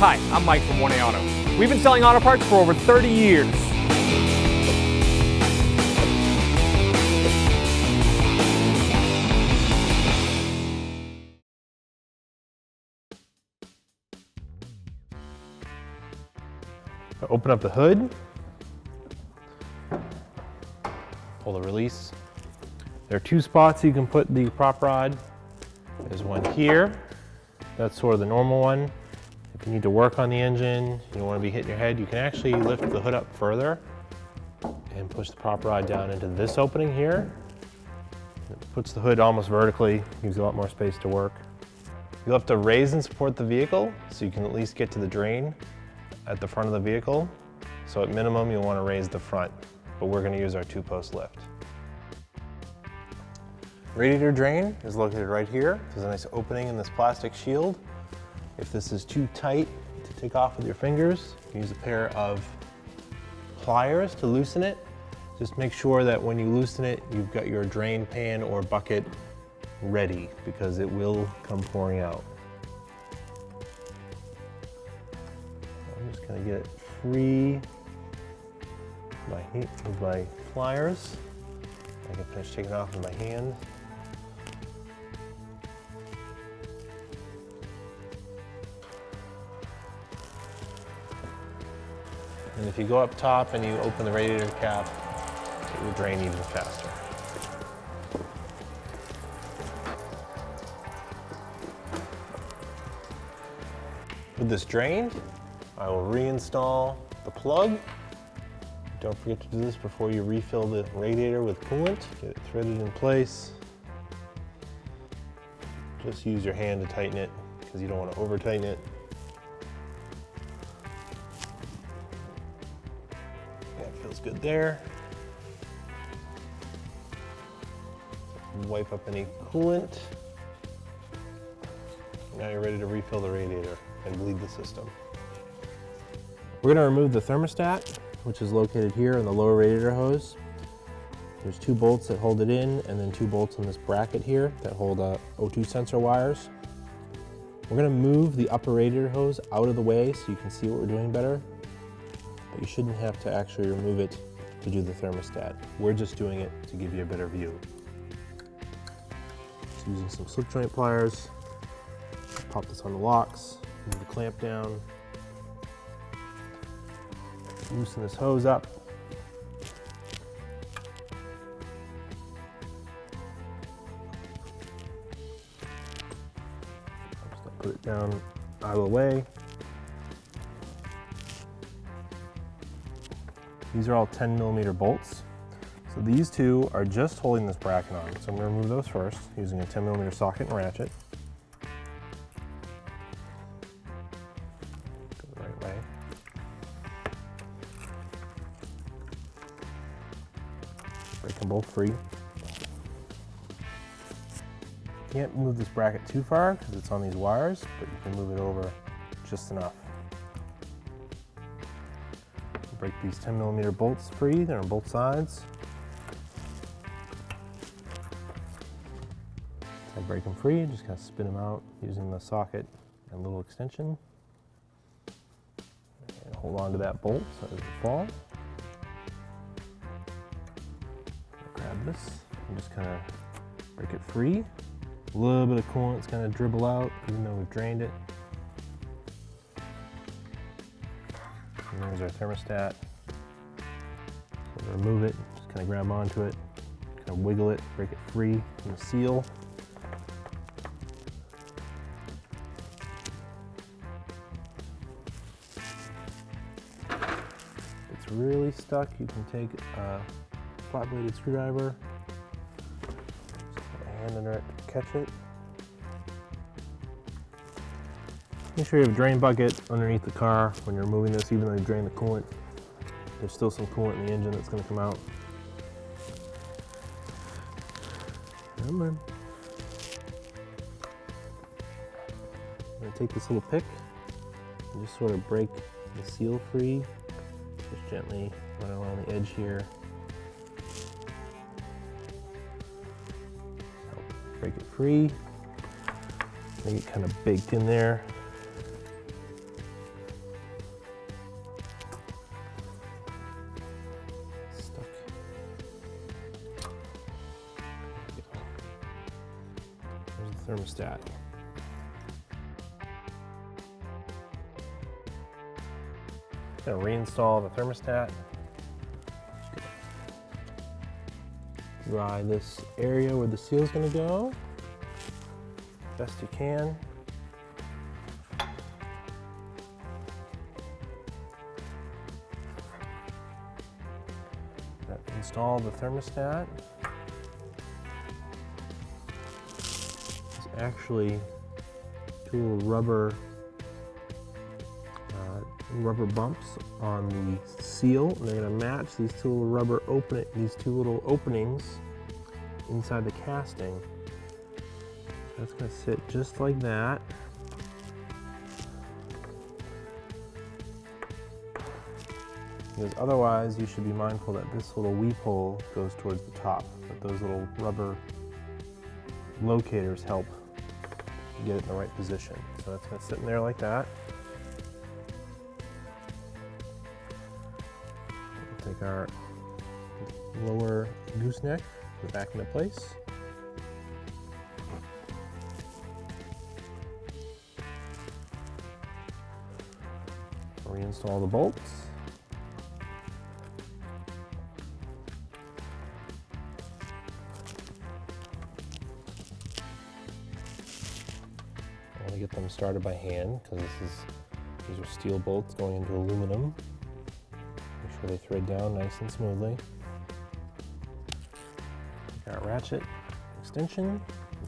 Hi, I'm Mike from 1A Auto. We've been selling auto parts for over 30 years. Open up the hood, pull the release. There are two spots you can put the prop rod. There's one here, that's sort of the normal one. If you need to work on the engine, you don't want to be hitting your head, you can actually lift the hood up further and push the prop rod down into this opening here. It puts the hood almost vertically, gives you a lot more space to work. You'll have to raise and support the vehicle so you can at least get to the drain at the front of the vehicle. So at minimum, you'll want to raise the front, but we're going to use our 2-post lift. Radiator drain is located right here. There's a nice opening in this plastic shield. If this is too tight to take off with your fingers, you can use a pair of pliers to loosen it. Just make sure that when you loosen it, you've got your drain pan or bucket ready because it will come pouring out. I'm just gonna get it free with my pliers. I can finish taking it off with my hand. And if you go up top and you open the radiator cap, it will drain even faster. With this drained, I will reinstall the plug. Don't forget to do this before you refill the radiator with coolant. Get it threaded in place. Just use your hand to tighten it because you don't want to over tighten it. Yeah, it feels good there. Wipe up any coolant. Now you're ready to refill the radiator and bleed the system. We're going to remove the thermostat, which is located here in the lower radiator hose. There's 2 bolts that hold it in, and then 2 bolts in this bracket here that hold O2 sensor wires. We're going to move the upper radiator hose out of the way so you can see what we're doing better, but you shouldn't have to actually remove it to do the thermostat. We're just doing it to give you a better view. Just using some slip joint pliers, pop this on the locks, move the clamp down, loosen this hose up. Just put it down out of the way. These are all 10mm bolts. So these 2 are just holding this bracket on. So I'm going to remove those first using a 10mm socket and ratchet. Go the right way. Break them both free. You can't move this bracket too far because it's on these wires, but you can move it over just enough. Break these 10mm bolts free, they're on both sides. I break them free, just kind of spin them out using the socket and little extension. And hold on to that bolt so it doesn't fall. Grab this and just kind of break it free. A little bit of coolant's going to dribble out even though we've drained it. And there's our thermostat. So to remove it, just kind of grab onto it, kind of wiggle it, break it free from the seal. If it's really stuck, you can take a flat-bladed screwdriver, just put a hand under it to catch it. Make sure you have a drain bucket underneath the car when you're removing this, even though you drain the coolant. There's still some coolant in the engine that's going to come out. Come on. I'm going to take this little pick and just sort of break the seal free. Just gently run along the edge here. Help break it free. Make it kind of baked in there. thermostat. I'm gonna reinstall the thermostat. Dry this area where the seal is going to go best you can. Install the thermostat. There's actually two little rubber bumps on the seal, and they're going to match these two little openings inside the casting. So that's going to sit just like that. Because otherwise, you should be mindful that this little weep hole goes towards the top, but those little rubber locators help get it in the right position. So that's going to sit in there like that. We'll take our lower gooseneck, put it back into place. Reinstall the bolts. I want to get them started by hand because these are steel bolts going into aluminum. Make sure they thread down nice and smoothly. Take our ratchet extension,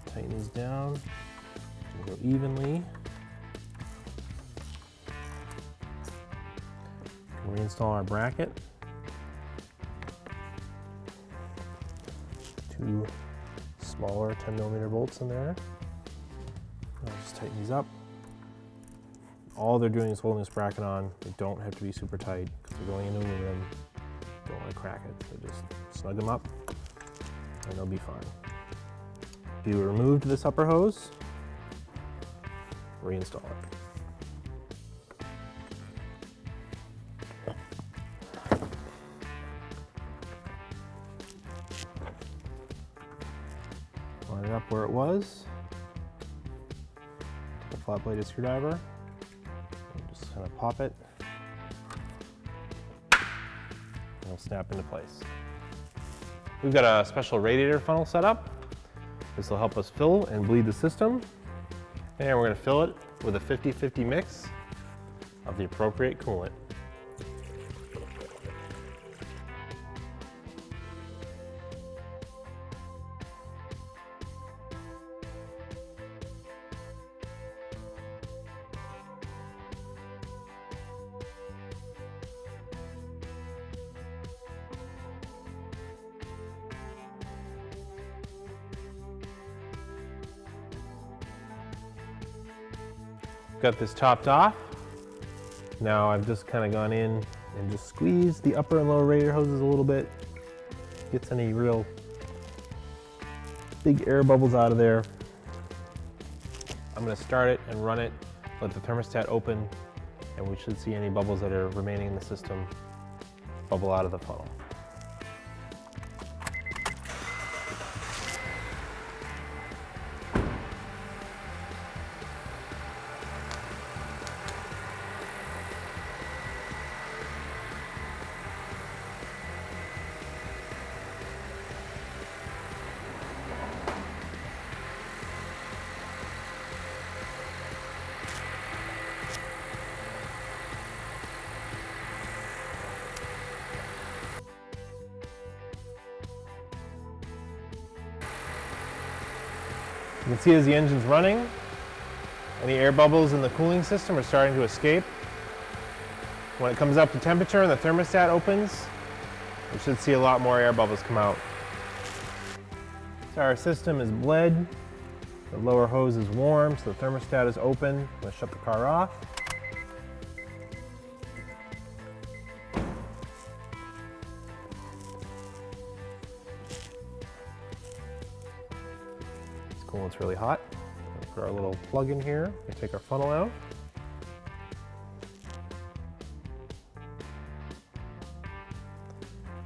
tighten these down to go evenly. Reinstall our bracket. Two smaller 10mm bolts in there. I'll just tighten these up. All they're doing is holding this bracket on. They don't have to be super tight because they're going into aluminum. Don't want to crack it. So just snug them up and they'll be fine. If you removed this upper hose, reinstall it. Line it up where it was. Take a flat bladed screwdriver and just kind of pop it. And it'll snap into place. We've got a special radiator funnel set up. This will help us fill and bleed the system. And we're going to fill it with a 50-50 mix of the appropriate coolant. Got this topped off. Now I've just kind of gone in and just squeezed the upper and lower radiator hoses a little bit. Gets any real big air bubbles out of there. I'm going to start it and run it, let the thermostat open, and we should see any bubbles that are remaining in the system bubble out of the funnel. You can see as the engine's running, any air bubbles in the cooling system are starting to escape. When it comes up to temperature and the thermostat opens, we should see a lot more air bubbles come out. So our system is bled, the lower hose is warm, so the thermostat is open. I'm going to shut the car off. Coolant's really hot. We'll put our little plug in here and take our funnel out.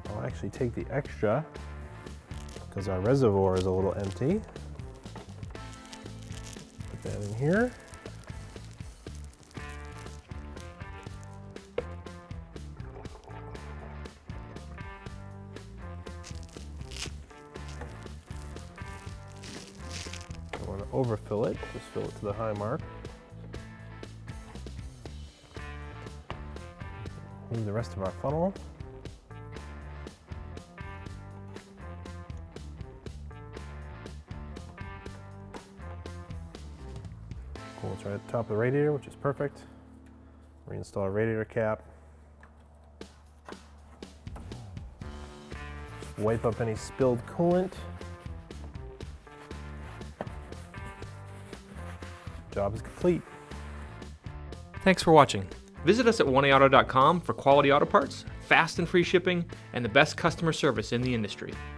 I'll actually take the extra because our reservoir is a little empty. That in here. Don't want to overfill it, just fill it to the high mark. Move the rest of our funnel. Coolant's right at the top of the radiator, which is perfect. Reinstall our radiator cap. Wipe up any spilled coolant. Job is complete. Thanks for watching. Visit us at oneauto.com for quality auto parts, fast and free shipping, and the best customer service in the industry.